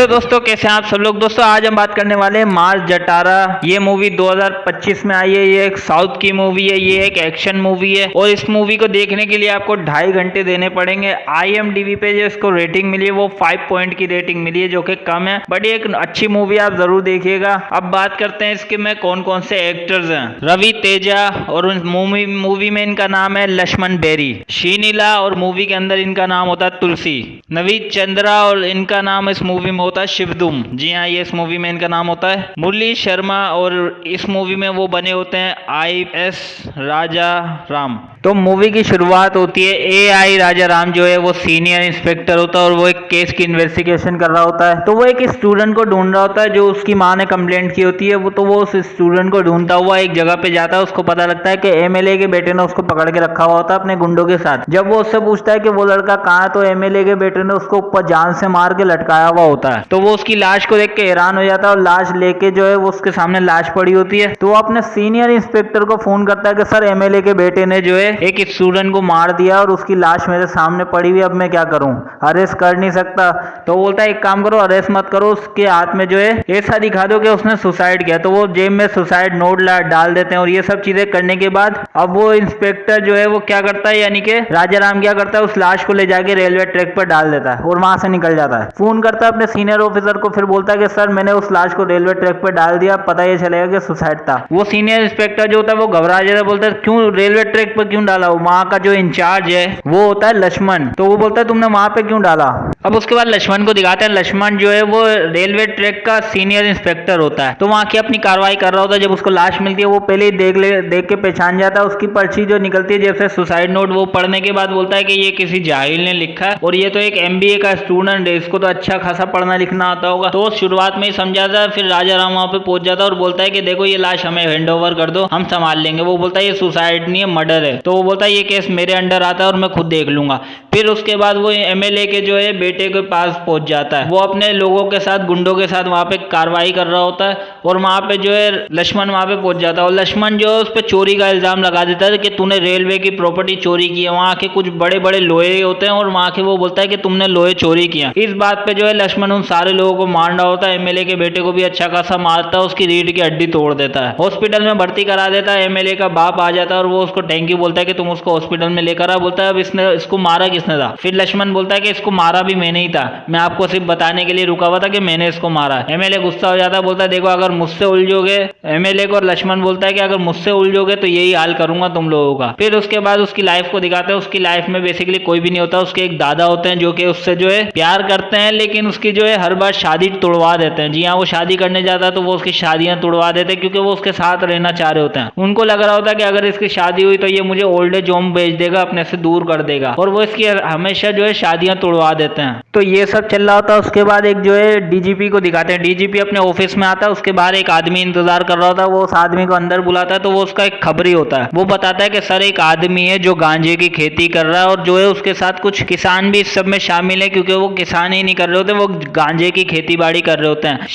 Hello दोस्तों, कैसे हैं आप सब लोग। दोस्तों आज हम बात करने वाले हैं मार्स जटारा। ये मूवी 2025 में आई है। ये एक साउथ की मूवी है, ये एक एक्शन मूवी है और इस मूवी को देखने के लिए आपको 2.5 घंटे देने पड़ेंगे। IMDb पे जो इसको रेटिंग मिली है वो 5 पॉइंट की रेटिंग मिली है, जो कि कम है, बट ये एक अच्छी मूवी, आप जरूर देखिएगा। अब बात करते हैं इसके में कौन कौन से एक्टर्स हैं। रवि तेजा और मूवी में इनका नाम है लक्ष्मण बेरी। श्रीनीला और मूवी के अंदर इनका नाम होता है तुलसी। नवीन चंद्रा और इनका नाम इस मूवी में होता है शिवदुम। जी हाँ, ये इस मूवी में इनका नाम होता है। मुरली शर्मा और इस मूवी में वो बने होते हैं IS राजा राम। तो मूवी की शुरुआत होती है, AI राजा राम जो है वो सीनियर इंस्पेक्टर होता है और वो एक केस की इन्वेस्टिगेशन कर रहा होता है। तो वो एक स्टूडेंट को ढूंढ रहा होता है जो उसकी माँ ने कंप्लेंट की होती है। वो उस स्टूडेंट को ढूंढता हुआ एक जगह पे जाता है। उसको पता लगता है कि MLA के बेटे ने उसको पकड़ के रखा हुआ होता है अपने गुंडों के साथ। जब वो उससे पूछता है कि वो लड़का कहाँ है, तो MLA के बेटे ने उसको ऊपर जान से मार के लटकाया हुआ होता है। तो वो उसकी लाश को देख के हैरान हो जाता है और लाश लेके जो है वो उसके सामने लाश पड़ी होती है। तो वो अपने सीनियर इंस्पेक्टर को फोन करता है कि सर, MLA के बेटे ने जो है एक स्टूडेंट को मार दिया और उसकी लाश मेरे सामने पड़ी हुई, अब मैं क्या करूं, अरेस्ट कर नहीं सकता। तो वो बोलता है एक काम करो, अरेस्ट मत करो, उसके हाथ में जो है ऐसा दिखा दो कि उसने सुसाइड किया। तो वो जेब में सुसाइड नोट डाल देते हैं और ये सब चीजें करने के बाद अब वो इंस्पेक्टर जो है वो क्या करता है, यानी कि राजा राम क्या करता है, उस लाश को ले जाके रेलवे ट्रैक पर डाल देता है और वहां से निकल जाता है। फोन करता है अपने सीनियर ऑफिसर को, फिर बोलता है कि सर, मैंने उस लाश को रेलवे ट्रैक पर डाल दिया, पता ये चलेगा कि सुसाइड था। वो सीनियर इंस्पेक्टर जो होता है वो घबरा जाता है, बोलता है क्यों रेलवे ट्रैक पर क्यों डाला। वहां का जो इंचार्ज है वो होता है लक्ष्मण। तो वो बोलता है तुमने वहां पे क्यों डाला। अब उसके बाद लक्ष्मण को दिखाते हैं। लक्ष्मण जो है वो रेलवे ट्रैक का सीनियर इंस्पेक्टर होता है। तो वहां की अपनी कार्रवाई कर रहा होता है। जब उसको लाश मिलती है वो पहले ही देख के पहचान जाता है। उसकी पर्ची जो निकलती है जैसे सुसाइड नोट, वो पढ़ने के बाद बोलता है कि ये किसी जाहिल ने लिखा है और ये तो एक MBA का स्टूडेंट है, इसको तो अच्छा खासा पढ़ना लिखना आता होगा। तो शुरुआत में ही समझाता है। फिर राजा राम वहां पे पहुंच जाता है और बोलता है कि देखो ये लाश हमें हैंड ओवर कर दो, हम संभाल लेंगे। वो बोलता है ये सुसाइड नहीं है, मर्डर है। तो वो बोलता है ये केस मेरे अंडर आता है और मैं खुद देख लूंगा। फिर उसके बाद वो MLA के जो है बेटे के पास पहुंच जाता है। वो अपने लोगों के साथ, गुंडों के साथ वहां पे कार्रवाई कर रहा होता है और वहां पे जो है लक्ष्मण वहां पे पहुंच जाता है और लक्ष्मण जो है उस पर चोरी का इल्जाम लगा देता है कि तूने रेलवे की प्रॉपर्टी चोरी की है। वहां के कुछ बड़े बड़े लोहे होते हैं और वहां के वो बोलता है कि तुमने लोहे चोरी किया। इस बात पे जो है लक्ष्मण उन सारे लोगों को मार रहा होता है। MLA के बेटे को भी अच्छा खासा मारता है, उसकी रीढ़ की हड्डी तोड़ देता है, हॉस्पिटल में भर्ती करा देता है। MLA का बाप आ जाता है और वो उसको थैंक यू बोलता है कि तुम उसको हॉस्पिटल में लेकर आ। बोलता है अब इसको मारा किसने था। फिर लक्ष्मण बोलता है कि इसको मारा भी मैंने ही था, मैं आपको सिर्फ बताने के लिए रुका हुआ था कि मैंने इसको मारा। MLA गुस्सा हो जाता है, बोलता है देखो अगर मुझसे उलझोगे, MLA को और लक्ष्मण बोलता है कि अगर मुझसे उलझोगे तो यही हाल करूंगा तुम लोगों का। फिर उसके बाद उसकी लाइफ को दिखाते हैं। उसकी लाइफ में बेसिकली कोई भी नहीं होता। उसके एक दादा होते हैं जो कि उससे जो है प्यार करते हैं, लेकिन उसकी जो है हर बार शादी तोड़वा देते हैं। जी हाँ, वो शादी करने जाता है तो वो उसकी शादियां तोड़वा देते हैं क्योंकि वो उसके साथ रहना चाह रहे होते हैं। उनको लग रहा होता है कि अगर इसकी शादी हुई तो ये मुझे ओल्ड एज होम भेज देगा, अपने से दूर कर देगा, और वो इसकी हमेशा जो है शादियां तोड़वा देते हैं। तो ये सब चल रहा होता है। उसके बाद एक जो है DGP को दिखाते हैं। DGP अपने ऑफिस में आता है, उसके बाहर एक आदमी इंतजार कर रहा होता है। वो उस आदमी को अंदर बुलाता है तो वो उसका एक खबरी होता है। वो बताता है कि सर, एक आदमी है जो गांजे की खेती कर रहा है और जो है उसके साथ कुछ किसान भी इस सब में शामिल है, क्योंकि वो किसान ही नहीं कर रहे होते, वो गांजे की खेती बाड़ी कर रहे होते हैं।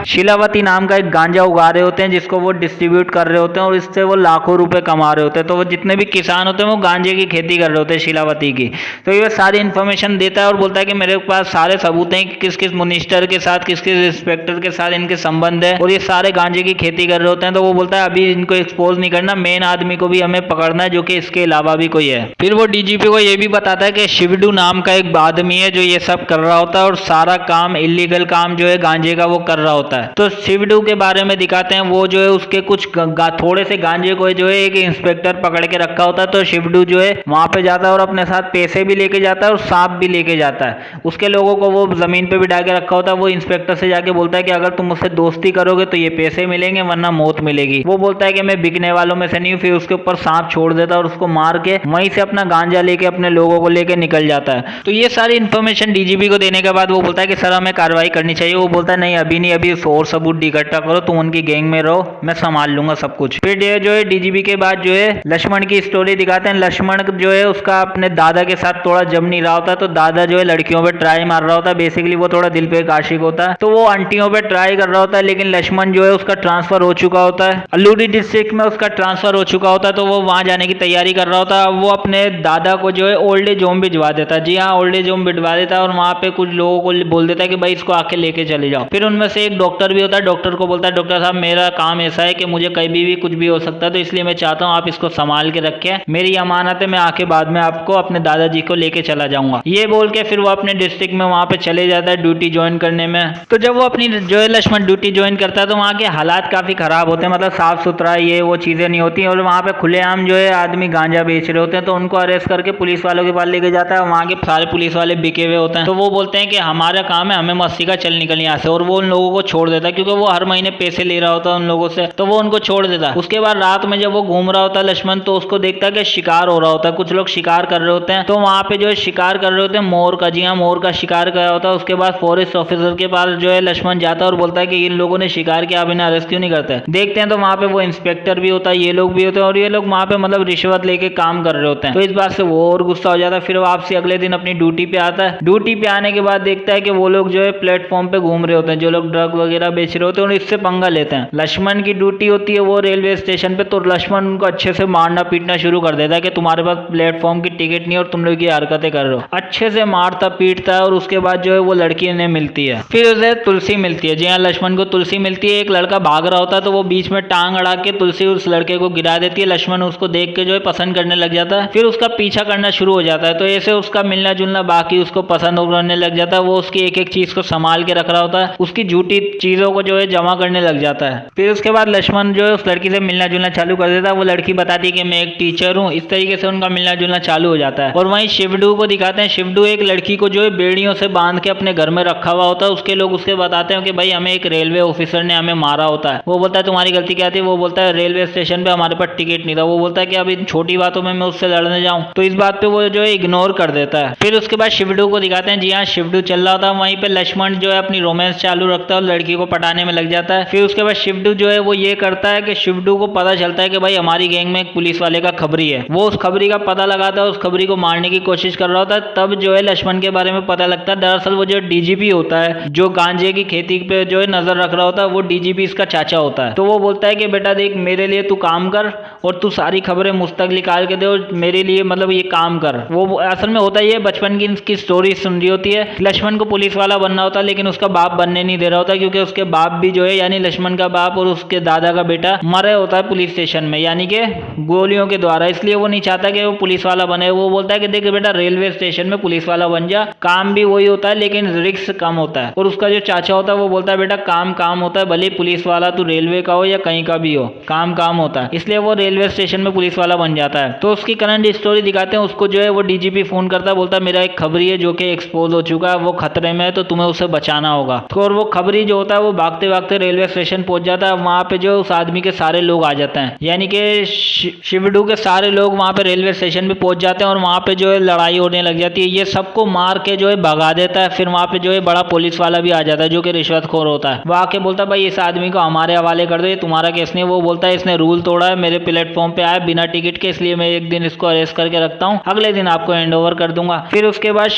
शीलावती नाम का एक गांजा उगा रहे होते हैं जिसको वो डिस्ट्रीब्यूट कर रहे होते हैं और इससे वो लाखों रुपए कमा रहे होते हैं। तो वो जितने भी किसान होते हैं वो गांजे की खेती कर रहे होते हैं शीलावती की। तो ये सारी इन्फॉर्मेशन देता है और बोलता है कि मेरे पास सारे सबूत हैं कि किस किस मिनिस्टर के साथ, किस किस इंस्पेक्टर के साथ इनके संबंध है और ये सारे गांजे की खेती कर रहे होते हैं। तो वो बोलता है अभी इनको एक्सपोज नहीं करना, मेन आदमी को भी हमें पकड़ना है जो कि इसके अलावा भी कोई है। फिर वो DGP को ये भी बताता है कि शिवडू नाम का एक आदमी है जो ये सब कर रहा होता है और सारा काम, इलीगल काम जो है गांजे का वो कर रहा होता है। तो शिवडू के बारे में दिखाते हैं। वो जो है उसके कुछ थोड़े से गांजे को जो है एक इंस्पेक्टर पकड़ के रखा होता है। तो शिवडू जो है वहां पे जाता है और अपने साथ पैसे भी लेके जाता है और सांप भी लेके जाता है। उसके लोगों को वो जमीन पे बिठा के रखा होता है। वो इंस्पेक्टर से जाके बोलता है कि अगर तुम मुझसे दोस्ती करोगे तो ये पैसे मिलेंगे वरना मौत मिलेगी। वो बोलता है कि मैं बिकने वालों में से नहीं हूँ। फिर उसके ऊपर सांप छोड़ देता है और उसको मार के वहीं से अपना गांजा लेके अपने लोगों को लेके निकल जाता है। तो ये सारी इन्फॉर्मेशन DGP को देने के बाद वो बोलता है कि सर, हमें कार्रवाई करनी चाहिए। वो बोलता है नहीं, अभी नहीं, अभी और सबूत इकट्ठा करो, तुम उनकी गैंग में रहो, मैं संभाल लूंगा सब कुछ। फिर ये जो है DGP के बाद जो है लक्ष्मण की स्टोरी दिखाते हैं। लक्ष्मण जो है उसका अपने दादा के साथ थोड़ा जम नहीं रहा होता। तो दादा जो है लड़कियों पे ट्राई मार रहा होता है। बेसिकली वो थोड़ा दिल पे आशिक होता है। तो वो आंटियों पे ट्राई कर रहा होता है, लेकिन लक्ष्मण जो है उसका ट्रांसफर हो चुका होता है, अल्लूरी डिस्ट्रिक्ट में उसका ट्रांसफर हो चुका होता है, तो वो वहां जाने की तैयारी कर रहा होता है। वो अपने दादा को जो है ओल्ड एज होम भिजवा देता है। जी हाँ, ओल्ड एज होम भिजवा देता है और वहां पे कुछ लोगों को बोल देता है कि भाई इसको आके लेके चले जाओ। फिर उनमें से एक डॉक्टर भी होता है, डॉक्टर को बोलता है डॉक्टर साहब मेरा काम ऐसा है कि मुझे कभी भी कुछ भी हो सकता है, तो इसलिए मैं चाहता हूँ आप इसको संभाल के रखें, मेरी अमानत है, मैं आके बाद में आपको अपने दादाजी को लेके चला जाऊंगा। ये बोल के फिर वो अपने डिस्ट्रिक्ट में वहां पे चले जाता है ड्यूटी ज्वाइन करने में। तो जब वो अपनी जो है लक्ष्मण ड्यूटी ज्वाइन करता है तो वहाँ के हालात काफी खराब होते हैं, मतलब साफ सुथरा ये वो चीजें नहीं होती और वहाँ पे खुलेआम जो है आदमी गांजा बेच रहे होते हैं। तो उनको अरेस्ट करके पुलिस वालों के पास लेके जाता है। वहाँ के सारे पुलिस वाले बिके हुए होते हैं, तो वो बोलते हैं कि हमारा काम है, हमें मस्ती का चल निकल यहाँ से, और वो उन लोगों को छोड़ देता है क्योंकि वो हर महीने पैसे ले रहा होता है उन लोगों से, तो वो उनको छोड़ देता है। उसके बाद रात में जब वो घूम रहा होता है लक्ष्मण, तो उसको देखता है कि शिकार हो रहा होता है, कुछ लोग शिकार कर रहे होते हैं। तो वहाँ पे जो है शिकार कर रहे होते हैं मोर का, जी हाँ मोर का शिकार कर रहा होता है। उसके बाद फॉरेस्ट ऑफिसर के पास जो है लक्ष्मण जाता है और बोलता है कि इन लोगों ने शिकार किया, आप इन्हें अरेस्ट क्यों नहीं करते। देखते हैं तो वहाँ पे वो इंस्पेक्टर भी होता है, ये लोग भी होते हैं और ये लोग वहाँ पे मतलब रिश्वत लेके काम कर रहे होते हैं। तो इस बात से वो और गुस्सा हो जाता है। फिर वापसी अगले दिन अपनी ड्यूटी पे आता है। ड्यूटी पे आने के बाद देखता है कि वो लोग जो है प्लेटफॉर्म पे घूम रहे होते हैं, जो लोग ड्रग वगैरह बेच रहे होते हैं और इससे पंगा लेते हैं। लक्ष्मण की ड्यूटी होती है वो रेलवे स्टेशन पे, तो लक्ष्मण उनको अच्छे से मारना पीटना शुरू कर देता है कि तुम्हारे पास प्लेटफॉर्म की टिकट नहीं और तुम लोग ये हरकतें कर रहे हो। अच्छे से मारता पीटता है और उसके बाद जो है वो लड़की इन्हें मिलती है। फिर उसे तुलसी मिलती है। जी हाँ, लक्ष्मण को तुलसी मिलती है। एक लड़का भाग रहा होता है तो वो बीच में टांग अड़ा के तुलसी उस लड़के को गिरा देती है। लक्ष्मण उसको देख के जो है पसंद करने लग जाता है, फिर उसका पीछा करना शुरू हो जाता है। तो ऐसे उसका मिलना जुलना बाकी उसको पसंद होने लग जाता है। वो उसकी एक एक चीज को संभाल के रख रहा होता है, उसकी झूठी चीजों को जो है जमा करने लग जाता है। फिर उसके बाद लक्ष्मण जो है उस लड़की से मिलना जुलना चालू कर देता है। वो लड़की बताती है कि मैं एक टीचर हूँ। इस तरीके से उनका मिलना जुलना चालू हो जाता है। और वहीं शिवडू को दिखाते हैं। शिवडू एक लड़की को जो है बेड़ियों से बांध के अपने घर में रखा हुआ होता है। उसके लोग उसके बताते हैं कि भाई हमें एक रेलवे ऑफिसर ने हमें मारा होता है। वो बोलता है तुम्हारी गलती क्या थी। वो बोलता है रेलवे स्टेशन पे हमारे पास टिकट नहीं था। वो बोलता है कि अब इन छोटी बातों में मैं उससे लड़ने जाऊं, तो इस बात पे वो जो है इग्नोर कर देता है। फिर उसके बाद शिवडू को दिखाते हैं। जी हाँ, शिवडू चल रहा था, वहीं पे लक्ष्मण जो है अपनी रोमांस चालू रखता है और लड़की को पटाने में लग जाता है। फिर उसके बाद शिवडू जो है वो ये करता है कि शिवडू को पता चलता है कि भाई हमारी गैंग में एक पुलिस वाले का खबरी है। वो उस खबरी का पता लगाता है, उस खबरी को मारने की कोशिश कर रहा होता है। तब जो है लक्ष्मण के बारे में पता लगता है। दरअसल वो जो डीजीपी होता है, जो गांजे की खेती पे जो है नजर रख रहा होता है, वो डीजीपी इसका चाचा होता है। तो वो बोलता है कि बेटा देख, मेरे लिए तू काम कर और तू सारी खबरें मुझ तक निकाल के दे और मेरे लिए मतलब ये काम कर। वो असल में होता ये बचपन की इसकी स्टोरी सुन रही होती है। लक्ष्मण को पुलिस वाला बनना होता है, लेकिन उसका बाप बनने नहीं दे रहा होता, क्योंकि उसके बाप भी जो है यानी लक्ष्मण का बाप और उसके दादा का बेटा मरे होता है पुलिस स्टेशन में, यानी कि गोलियों के द्वारा। इसलिए वो नहीं चाहता कि वो पुलिस वाला बने। वो बोलता है कि देख बेटा, रेलवे स्टेशन में पुलिस वाला बन जा, काम भी वही होता है लेकिन रिस्क कम होता है। और उसका जो चाचा होता है वो बोलता है बेटा काम काम होता है, भले पुलिस वाला तू रेलवे का हो या कहीं का भी हो, काम काम होता है। इसलिए वो रेलवे स्टेशन में पुलिस वाला बन जाता है। तो उसकी करंट स्टोरी दिखाते हैं। उसको जो है वो डीजीपी फोन करता है, बोलता है मेरा एक खबरी है जो कि एक्सपोज हो चुका है, वो खतरे में है, तो तुम्हें उसे बचाना होगा। तो और वो खबरी जो होता है वो भागते भागते रेलवे स्टेशन पहुंच जाता है। वहां पे जो उस आदमी के सारे लोग आ जाते हैं, यानी कि शिवडू के सारे लोग वहां पे रेलवे स्टेशन पे पहुंच जाते हैं और वहां पे जो है लड़ाई होने लग जाती है। ये सबको मार के जो है भगा देता है। फिर वहां पे जो है बड़ा पुलिस वाला भी आ जाता है जो कि रिश्वतखोर होता है। वो आके बोलता है भाई इस आदमी को हमारे हवाले कर दो, ये तुम्हारा केस नहीं। वो बोलता है इसने रूल तोड़ा है, मेरे प्लेटफॉर्म पे आया बिना टिकट के, इसलिए मैं एक दिन इसको अरेस्ट करके रखता हूँ, अगले दिन आपको हैंड ओवर कर दूंगा। फिर उसके बाद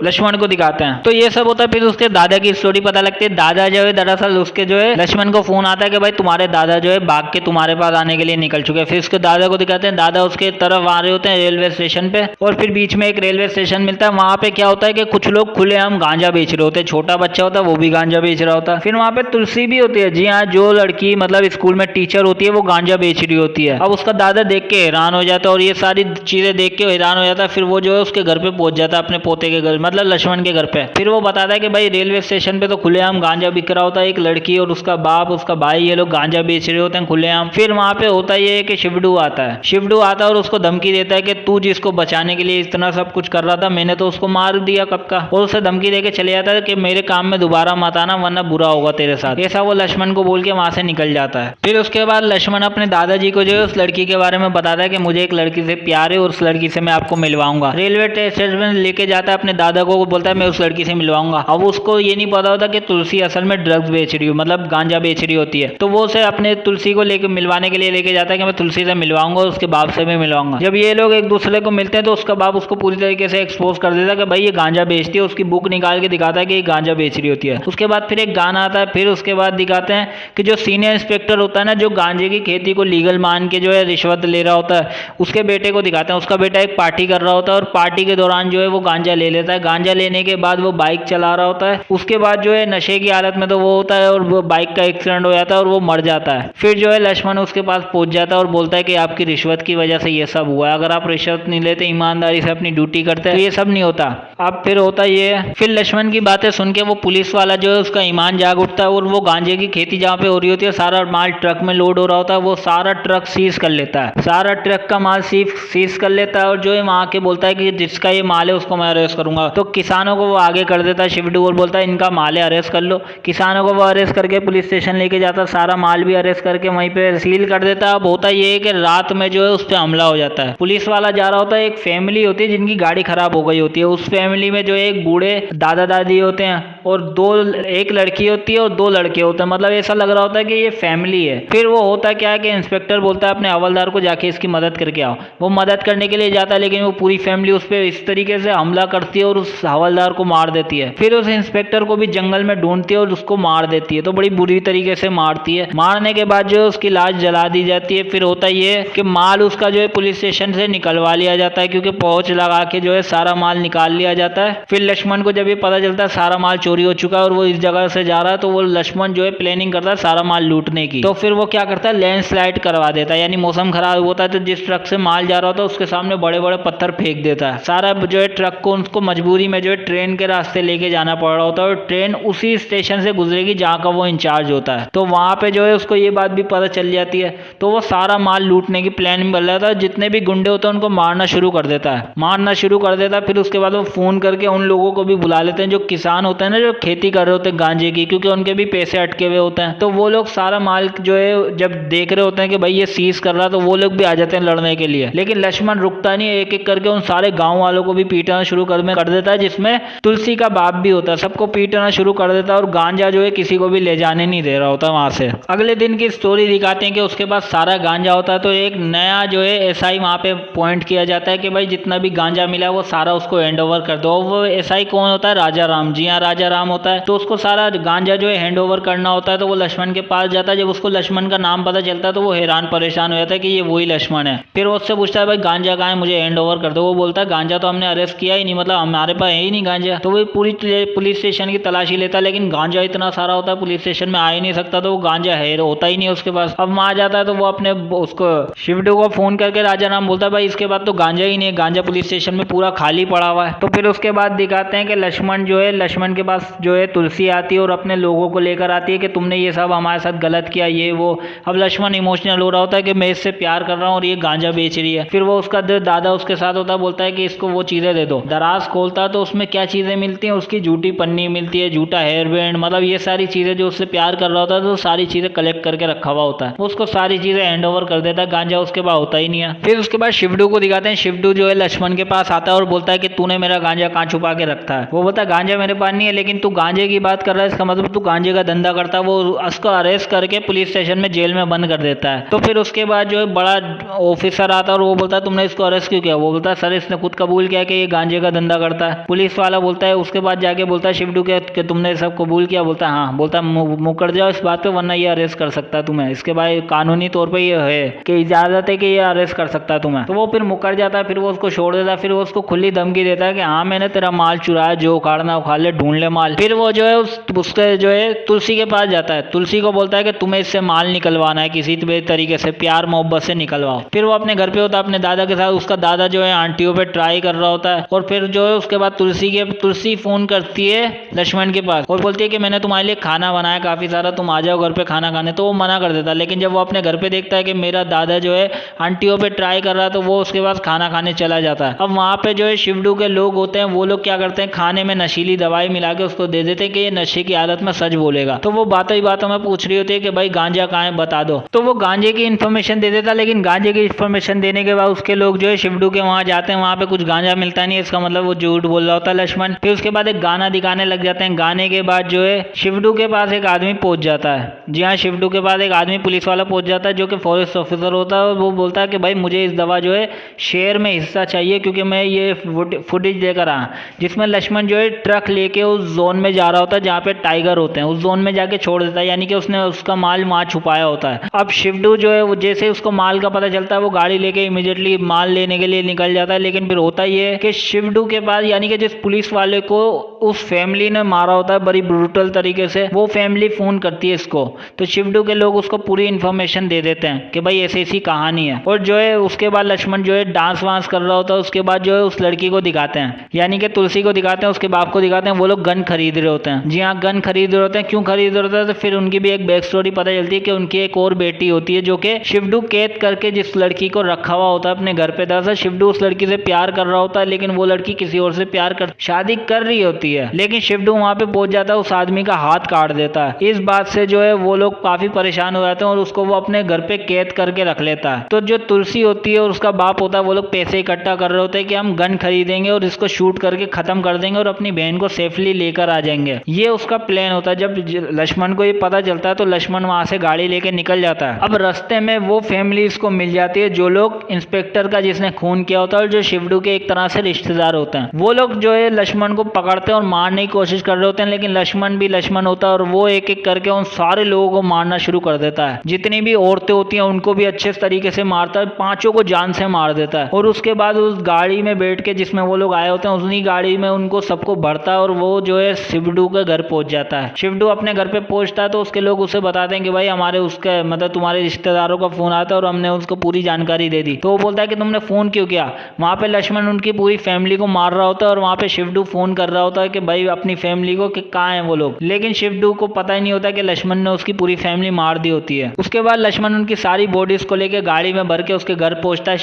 लक्ष्मण को दिखाते हैं। तो ये सब होता है। फिर उसके दादा की स्टोरी पता लगती है। दादा जो है दरअसल उसके जो है लक्ष्मण को फोन आता है कि भाई तुम्हारे दादा जो है भाग के तुम्हारे पास आने के लिए निकल चुके हैं। फिर उसके दादा को दिखाते हैं। दादा उसके तरफ आ रहे होते हैं रेलवे स्टेशन पे, और फिर बीच में एक रेलवे स्टेशन मिलता है। वहां पे क्या होता है कि कुछ लोग खुलेआम गांजा बेच रहे होते हैं। छोटा बच्चा होता है वो भी गांजा बेच रहा होता है। फिर वहां पे तुलसी भी होती है। जी हाँ, जो लड़की मतलब स्कूल में टीचर होती है वो गांजा बेच रही होती है। अब उसका दादा देख के हैरान हो जाता है और ये सारी चीजें देख के हैरान हो जाता है। फिर वो जो है उसके घर पे पहुंच जाता है, अपने पोते के घर, मतलब लक्ष्मण के घर पे। फिर वो बताता है कि भाई रेलवे स्टेशन पे तो खुलेआम गांजा बिक रहा होता है। एक लड़की और उसका बाप, उसका भाई, ये लोग गांजा बेच रहे होते हैं खुलेआम। फिर वहां पे होता ये है कि शिवडू आता है। शिवडू आता है और उसको धमकी देता है कि तू जिसको बचाने के लिए इतना सब कुछ कर रहा था, मैंने तो उसको मार दिया कब का। और उसे धमकी देके चले जाता है कि मेरे काम में दोबारा मत आना वरना बुरा होगा तेरे साथ। ऐसा वो लक्ष्मण को बोल के वहां से निकल जाता है। फिर उसके बाद लक्ष्मण अपने दादाजी को जो है उस लड़की के बारे में बताता है कि मुझे एक लड़की से प्यार है और उस लड़की से मैं आपको मिलवाऊंगा। रेलवे स्टेशन में लेके जाता है अपने दादा को, बोलता है मैं उस लड़की से मिलवाऊंगा। अब उसको ये नहीं पता होता कि तुलसी असल में ड्रग्स बेच रही हो, मतलब गांजा बेच रही होती है। तो वो उसे अपने तुलसी को लेके मिलवाने के लिए लेके जाता है कि मैं तुलसी से मिलवाऊंगा और उसके बाप से भी मिलवाऊंगा। जब ये लोग एक दूसरे को मिलते हैं तो उसका बाप उसको पूरी तरीके से एक्सपोज कर देता है कि भाई ये गांजा बेचती है। उसकी बुक निकाल के दिखाता है कि ये गांजा बेच रही होती है। उसके बाद फिर एक गाना आता है फिर उसके बाद दिखाते हैं कि जो सीनियर इंस्पेक्टर होता है ना, जो गांजे की खेती को लीगल मान के जो है रिश्वत ले रहा होता है, उसके बेटे को दिखाते हैं। उसका बेटा एक पार्टी कर रहा होता है और पार्टी के दौरान जो है वो गांजा ले लेता है। गांजा लेने के बाद वो बाइक चला रहा होता है, उसके बाद जो है नशे की हालत में तो वो होता है और वो बाइक का एक्सीडेंट हो जाता है और वो मर जाता है। फिर जो है लक्ष्मण उसके पास पहुंच जाता है और बोलता है कि आपकी रिश्वत की वजह से ये सब हुआ है, अगर आप रिश्वत नहीं लेते, ईमानदारी से अपनी ड्यूटी करते तो ये सब नहीं होता। अब फिर होता ये, फिर लक्ष्मण की बातें सुन के वो पुलिस वाला जो है उसका ईमान जाग उठता है और वो गांजे की खेती जहाँ पे हो रही होती है, सारा माल ट्रक में लोड हो रहा होता है, वो सारा ट्रक सीज कर लेता है, सारा ट्रक का माल सीज कर लेता है और जो है वहाँ के बोलता है कि जिसका ये माल है उसको मैं अरेस्ट करूंगा। तो किसानों को वो आगे कर देता है शिवडू और बोलता है इनका माल है, अरेस्ट कर लो। किसानों को वो अरेस्ट करके पुलिस स्टेशन लेके जाता है, सारा माल भी अरेस्ट करके वहीं पे सील कर देता है। अब होता ये है कि रात में जो है उस पर हमला हो जाता है। पुलिस वाला जा रहा होता है, एक फैमिली होती है जिनकी गाड़ी खराब हो गई होती है, उस फैमिली में जो एक बूढ़े दादा दादी होते हैं और एक लड़की होती है और 2 लड़के होते हैं, मतलब ऐसा लग रहा होता है कि ये फैमिली है। फिर वो होता क्या है कि इंस्पेक्टर बोलता है अपने हवलदार को जाके इसकी मदद करके आओ। वो मदद करने के लिए जाता है, लेकिन वो पूरी फैमिली उस पर इस तरीके से हमला करती है और उस हवलदार को मार देती है। फिर उस इंस्पेक्टर को भी जंगल में ढूंढती है और उसको मार देती है, तो बड़ी बुरी तरीके से मारती है। मारने के बाद जो है उसकी लाश जला दी जाती है। फिर होता ये कि माल उसका जो है पुलिस स्टेशन से निकलवा लिया जाता है, क्योंकि पहुंच लगा के जो है सारा माल निकाल लिया जाता है। फिर लक्ष्मण को जब ये पता चलता है सारा माल चोरी हो चुका है और वो इस जगह से जा रहा है, तो वो लक्ष्मण जो है प्लानिंग करता है सारा माल लूटने की। तो फिर वो क्या करता है, लैंडस्लाइड करवा देता है, यानी मौसम खराब होता है तो जिस ट्रक से माल जा रहा होता है उसके सामने बड़े बड़े पत्थर फेंक देता है। सारा जो है ट्रक को उसको मजबूरी में जो है ट्रेन के रास्ते लेके जाना पड़ रहा होता है और ट्रेन उसी स्टेशन से गुजरेगी जहाँ का वो इंचार्ज होता है। तो वहां पे जो है उसको ये बात भी पता चल जाती है, तो वो सारा माल लूटने की प्लान बन रहा था। जितने भी गुंडे होते हैं उनको मारना शुरू कर देता है। फिर उसके बाद वो फोन करके उन लोगों को भी बुला लेते हैं जो किसान होते हैं ना, जो खेती कर रहे होते हैं गांजे की, क्योंकि उनके भी पैसे अटके हुए होते हैं। तो वो लोग सारा माल जो है जब देख रहे होते हैं कि भाई ये सीज कर रहा, तो वो लोग भी आ जाते हैं लड़ने के लिए। लेकिन लक्ष्मण रुकता नहीं, एक एक करके उन सारे गाँव वालों को भी पीटना शुरू कर देता है, जिसमें तुलसी का बाप भी होता है। सबको पीटना शुरू कर देता है और गांजा जो है किसी को भी ले जाने नहीं दे रहा होता वहां से। अगले दिन की स्टोरी दिखाते हैं कि उसके बाद सारा गांजा होता है, तो एक नया जो है एसआई वहां पे पॉइंट किया जाता है कि भाई जितना भी गांजा मिला वो सारा उसको हैंड ओवर कर दो। वो एसआई कौन होता है, राजा राम। जी हाँ, राजा राम होता है। तो उसको सारा गांजा जो है हैंड ओवर करना होता है, तो वो लक्ष्मण के पास जाता है। जब उसको लक्ष्मण का नाम पता चलता है तो वो हैरान परेशान हो जाता है कि ये वही लक्ष्मण है। फिर वो उससे पूछता है भाई गांजा कहाँ है, मुझे हैंड ओवर कर दो। वो बोलता है गांजा तो हमने अरेस्ट किया ही नहीं, मतलब हमारे पास है ही नहीं गांजा। तो वो पूरी पुलिस स्टेशन की तलाशी लेता है, लेकिन गांजा इतना सारा होता है पुलिस स्टेशन में आ ही नहीं सकता, तो वो गांजा है होता ही नहीं उसके पास। अब वहां जाता है तो वो अपने उसको शिवडू को फोन करके राजा राम बोलता है भाई इसके बाद तो गांजा ही नहीं है, गांजा पुलिस स्टेशन में पूरा खाली पड़ा हुआ है। तो फिर उसके बाद दिखाते हैं कि लक्ष्मण के पास जो है तुलसी आती है और अपने लोगों को लेकर आती है कि तुमने ये सब हमारे साथ गलत किया, ये वो। अब लक्ष्मण इमोशनल हो रहा होता है कि मैं इससे प्यार कर रहा हूँ और ये गांजा बेच रही है। फिर वो उसका दादा उसके साथ होता है, बोलता है कि इसको वो चीजें दे दो। दराज खोलता है तो उसमें क्या चीजें मिलती हैं, उसकी झूठी पन्नी मिलती है, झूठा हेयर बैंड, मतलब ये सारी चीजें जो उससे प्यार कर रहा होता है तो सारी चीजें कलेक्ट करके रखा हुआ होता है। उसको सारी चीजें हैंड ओवर कर देता है, गांजा उसके पास होता ही नहीं है। फिर उसके बाद शिवडू को दिखाते हैं। शिवडू जो है लक्ष्मण के पास आता है और बोलता है कि तूने मेरा गांजा कहाँ छुपा के रखा है। वो बोलता है गांजा मेरे पास नहीं है, लेकिन तू गांजे की बात कर रहा है, इसका मतलब तू गांजे का धंधा करता है। वो उसको अरेस्ट करके पुलिस स्टेशन में जेल में बंद कर देता है। तो फिर उसके बाद जो है बड़ा ऑफिसर आता है और वो बोलता है तुमने इसको अरेस्ट क्यों किया। वो बोलता है सर इसने खुद कबूल किया कि ये गांजे का धंधा करता है। पुलिस वाला बोलता है, उसके बाद जाके बोलता है शिवडू कि तुमने सब कबूल किया। बोलता है हाँ। बोलता है मुकर जाओ इस बात पे, वरना ये अरेस्ट कर सकता है तुम्हें, इसके बाद कानूनी तौर पर ये है कि इजाजत है कि ये अरेस्ट कर सकता है तुम्हें। तो वो फिर मुकर जाता है, फिर वो उसको छोड़ देता है। फिर वो उसको खुली धमकी देता है कि हाँ मैंने तेरा माल चुराया, जो उखाड़ना उखाड़ ले, ढूंढ ले माल। फिर वो जो है उसके जो है तुलसी के पास जाता है। तुलसी को बोलता है कि तुम्हें इससे माल निकलवाना है, किसी तरीके से प्यार मोहब्बत से निकलवाओ। फिर वो अपने घर पे होता है अपने दादा के साथ। उसका दादा जो है आंटियों पे ट्राई कर रहा होता है। और फिर जो है उसके बाद तुलसी फोन करती है लक्ष्मण के पास और बोलती है कि मैंने तुम्हारे लिए खाना बनाया काफी सारा, तुम आ जाओ घर पे खाना खाने। तो वो मना कर देता है, लेकिन जब वो अपने घर पे देखता है कि मेरा दादा जो है आंटियों पे ट्राई कर रहा है, तो वो उसके पास खाना खाने चला जाता है। अब वहाँ पे जो है शिवडू के लोग होते हैं, वो लोग क्या करते हैं, खाने में नशीली दवाई मिला के उसको दे देते हैं कि ये नशे की हालत में सच बोलेगा। तो वो बातों ही बातों में पूछ रही होती है कि भाई गांजा कहाँ है बता दो। तो वो गांजे की इन्फॉर्मेशन दे देता, लेकिन गांजे की इन्फॉर्मेशन देने के बाद उसके लोग जो है शिवडू के वहाँ जाते हैं, वहाँ पे कुछ गांजा मिलता नहीं है, इसका मतलब वो झूठ बोल रहा होता है लक्ष्मण। फिर उसके बाद एक गाना दिखाने लग जाते हैं। गाने के बाद जो है शिवडू के पास एक आदमी पहुंच जाता है। जी हाँ, शिवडू के पास एक आदमी पुलिस वाला पहुंच जाता है जो कि फॉरेस्ट ऑफिसर होता है। और वो बोलता है कि भाई मुझे इस दवा जो है शेयर में हिस्सा चाहिए, क्योंकि मैं ये फुटेज लेकर आया जिसमें लक्ष्मण जो है ट्रक लेके उस जोन में जा रहा होता है जहाँ पे टाइगर होते हैं, उस जोन में जाके छोड़ देता है, यानी कि उसने उसका माल वहाँ छुपाया होता है। अब शिवडू जो है वो जैसे उसको माल का पता चलता है वो गाड़ी लेके इमीडिएटली माल लेने के लिए निकल जाता है। लेकिन फिर होता ये है कि शिवडू के पास, यानी कि जिस पुलिस वाले को उस फैमिली ने मारा होता है बड़ी ब्रूटल तरीके से, वो फैमिली फोन करती है इसको, तो शिवडू के लोग उसको पूरी इन्फॉर्मेशन दे देते हैं कि भाई ऐसी ऐसी कहानी है। और जो है उसके बाद लक्ष्मण जो है डांस वांस कर रहा होता है, उसके बाद जो है उस लड़की को दिखाते हैं, यानी कि तुलसी को दिखाते हैं, उसके बाप को दिखाते हैं, वो लोग गन खरीद रहे होते हैं। जी हाँ, गन खरीद रहे होते हैं। क्यों खरीद रहे होते हैं? तो फिर उनकी भी एक बैक स्टोरी पता चलती है कि उनकी एक और बेटी होती है जो कि शिवडू कैद करके जिस लड़की को रखा हुआ होता है अपने घर पे। दरअसल शिवडू उस लड़की से प्यार कर रहा होता है, लेकिन वो लड़की किसी और से प्यार कर शादी कर रही होती है। लेकिन शिवडू वहां पे पहुंच जाता है, उस आदमी का हाथ काट देता है। इस बात से जो है वो लोग काफी परेशान हो जाते हैं और उसको वो अपने घर पे कैद करके रख लेता है। तो जो तुलसी होती है और उसका बाप होता है वो लोग पैसे इकट्ठा कर रहे होते हैं कि हम गन खरीदेंगे और इसको शूट करके खत्म कर देंगे और अपनी बहन को सेफली लेकर आ जाएंगे। ये उसका प्लान होता है। जब लक्ष्मण को ये पता चलता है तो लक्ष्मण वहां से गाड़ी लेके निकल जाता है। अब रास्ते में वो फैमिली इसको मिल जाती है जो लोग इंस्पेक्टर का जिसने खून किया होता है और जो शिवडू के एक तरह से रिश्तेदार होते हैं, वो लोग जो है लक्ष्मण को पकड़ते हैं और मारने की कोशिश कर रहे होते हैं। लेकिन लक्ष्मण भी लक्ष्मण होता है और वो एक एक करके उन सारे लोगों को मारना शुरू कर देता है। जितनी भी औरतें होती हैं उनको भी अच्छे तरीके से मारता है, पांचों को जान से मार देता है। और उसके बाद उस गाड़ी में बैठ के जिसमें वो लोग आए होते हैं उसी गाड़ी में उनको सबको भरता है और वो जो है शिवडू के घर पहुंच जाता है। शिवडू अपने घर पे पहुंचता है तो उसके लोग उसे बताते हैं कि भाई हमारे उसके मतलब तुम्हारे रिश्तेदारों का फोन आता है और हमने उसको पूरी जानकारी दे दी। तो वो बोलता है कि तुमने फोन क्यों किया? वहां पे लक्ष्मण उनकी पूरी फैमिली को मार रहा होता है और वहां पे शिवडू फोन कर रहा होता है कि भाई अपनी फैमिली को कि कहाँ है वो लोग। लेकिन शिवडू को पता ही नहीं होता कि लक्ष्मण ने उसकी पूरी फैमिली मार दी होती है। उसके बाद लक्ष्मण उनकी सारी बॉडीज को लेकर गाड़ी में भर के उसके घर पहुंचता है।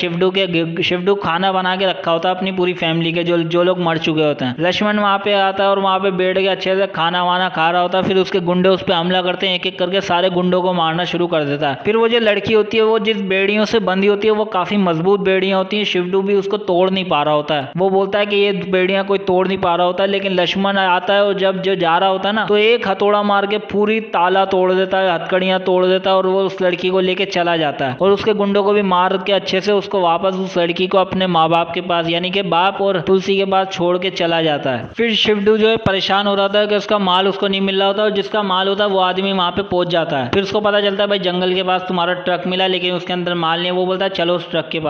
शिवडू खाना बना के रखा होता है अपनी पूरी फैमिली के जो लोग मर चुके होते हैं। लक्ष्मण वहां पे आता है और वहां पे बैठ के अच्छे से खाना वाना खा रहा होता है। फिर उसके गुंडे उस पर हमला करते हैं, एक एक करके सारे गुंडों को मारना शुरू कर देता है। फिर वो जो लड़की होती है वो जिस बेड़ियों से बंधी होती है वो काफी मजबूत बेड़ियां होती है। शिवडू भी उसको तोड़ नहीं पा रहा होता है। वो बोलता है कि ये बेड़ियां कोई तोड़ नहीं पा रहा होता है। लेकिन लक्ष्मण आता है और जब जो जा रहा होता है ना तो एक हथौड़ा मार के पूरी ताला तोड़ देता है, हथकड़ियां तोड़ देता है और वो उस लड़की को लेके चला जाता है। और उसके गुंडों को भी मार के अच्छे से उसको वापस उस लड़की को अपने माँ बाप के पास यानी कि बाप और तुलसी के पास छोड़ के चला जाता है। फिर शिवडू जो है परेशान हो रहा था कि उसका माल उसको नहीं मिल रहा होता और जिसका माल होता है वो आदमी वहां पे पहुंच जाता है। फिर उसको पता चलता है भाई जंगल के पास तुम्हारा ट्रक मिला लेकिन उसके अंदर माल नहीं है। वो बोलता है चलो उस ट्रक के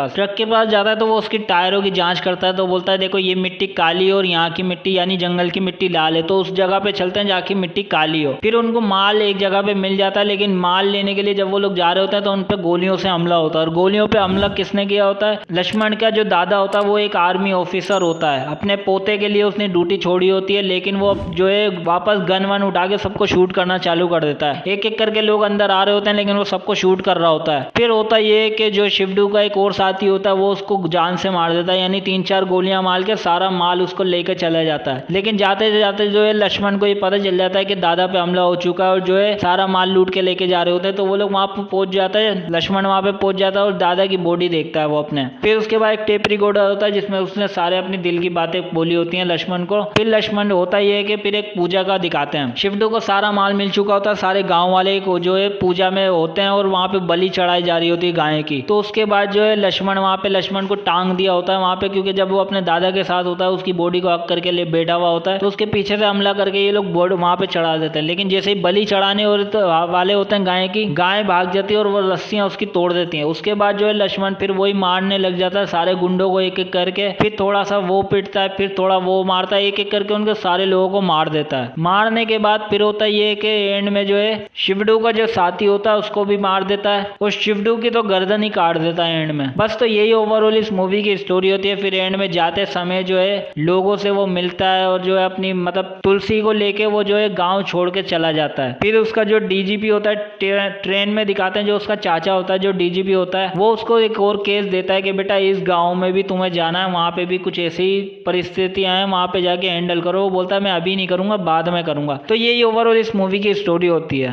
पास जाता है तो वो उसकी टायरों की जांच करता है। तो बोलता है देखो ये मिट्टी काली और यहाँ की मिट्टी यानी जंगल की मिट्टी लाल है, तो उस जगह पे चलते हैं जहाँ की मिट्टी काली हो। फिर उनको माल एक जगह पे मिल जाता है। लेकिन माल लेने के लिए जब वो लोग जा रहे होते हैं तो उन पे गोलियों से हमला होता है। और गोलियों पे हमला किसने किया होता है? लक्ष्मण का जो दादा होता है वो एक आर्मी ऑफिसर होता है। अपने पोते के लिए उसने ड्यूटी छोड़ी होती है लेकिन वो जो है वापस गन वन उठा के सबको शूट करना चालू कर देता है। एक एक करके लोग अंदर आ रहे होते हैं लेकिन वो सबको शूट कर रहा होता है। फिर होता ये कि जो शिवडू का एक और साथी होता है वो उसको जान से मार देता है, यानी 3-4 गोलियां मार के सारा माल उसको लेकर चला जाता है। लेकिन जाते जाते जो है लक्ष्मण को ये पता चल जाता है कि दादा पे हमला हो चुका है और जो है सारा माल लूट के लेके जा रहे होते हैं। तो वो लोग वहां पर पहुंच जाता है, लक्ष्मण वहां पे पहुंच जाता है और दादा की बॉडी देखता है वो अपने। फिर उसके बाद एक टेप रिकॉर्डर होता है जिसमें उसने सारे अपनी दिल की बातें बोली होती हैं लक्ष्मण को। फिर लक्ष्मण होता ये है कि फिर एक पूजा का दिखाते हैं। शिवडू को सारा माल मिल चुका होता है, सारे गांव वाले को जो है पूजा में होते हैं और वहां पे बलि चढ़ाई जा रही होती है गाय की। तो उसके बाद जो है लक्ष्मण वहां पे लक्ष्मण को टांग दिया होता है वहां पे, क्योंकि जब वो अपने दादा के साथ होता है उसकी बॉडी को हक करके ले बैठा हुआ होता है तो उसके पीछे से हमला करके ये लोग बोर्ड वहां पे चढ़ा देते हैं। लेकिन जैसे ही बलि चढ़ाने वाले होते हैं गाय की, गाय भाग जाती है और वो रस्सियां उसकी तोड़ देती हैं। उसके बाद जो है लक्ष्मण फिर वही मारने लग जाता है सारे गुंडों को एक एक करके। फिर थोड़ा सा वो पिटता है, फिर थोड़ा वो मारता है, एक एक करके उनके सारे लोगों को मार देता है। मारने के बाद फिर होता है ये कि एंड में जो है शिवडू का जो साथी होता है उसको भी मार देता है और शिवडू की तो गर्दन ही काट देता है एंड में। बस तो यही ओवरऑल इस मूवी की स्टोरी होती है। फिर एंड में जाते समय जो है लोगों से वो मिलता है और जो है अपनी मतलब तुलसी को लेके वो जो है गांव छोड़ के चला जाता है। फिर उसका जो डीजीपी होता है ट्रेन में दिखाते हैं, जो उसका चाचा होता है जो डीजीपी होता है वो उसको एक और केस देता है कि बेटा इस गांव में भी तुम्हें जाना है, वहां पे भी कुछ ऐसी परिस्थितियां हैं, वहां पे जाके हैंडल करो। वो बोलता है मैं अभी नहीं करूंगा, बाद में करूंगा। तो यही ओवरऑल इस मूवी की स्टोरी होती है।